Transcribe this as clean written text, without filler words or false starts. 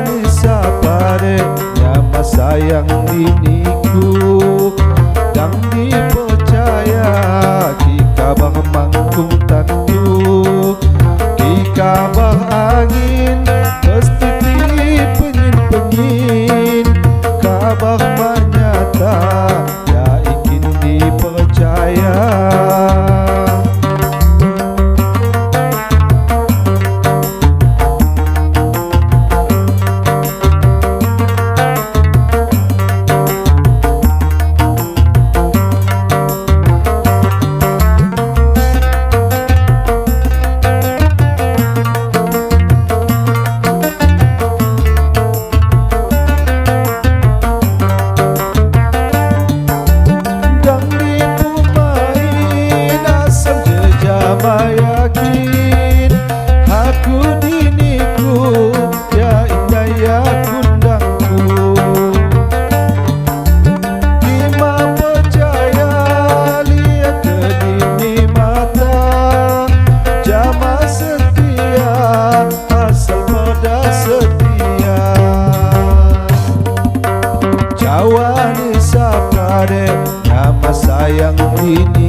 ni sapare nyama sayang diniku dan dipercaya jika bang mangkung tentu jika bang angin mesti penyin-penyin kabar menyata ya ingin dipercaya. Yakin aku diniku ya indah ya kundangku Ima percaya lihat ke dini mata jama setia asal pada setia Jawa ni sapade nama sayang ini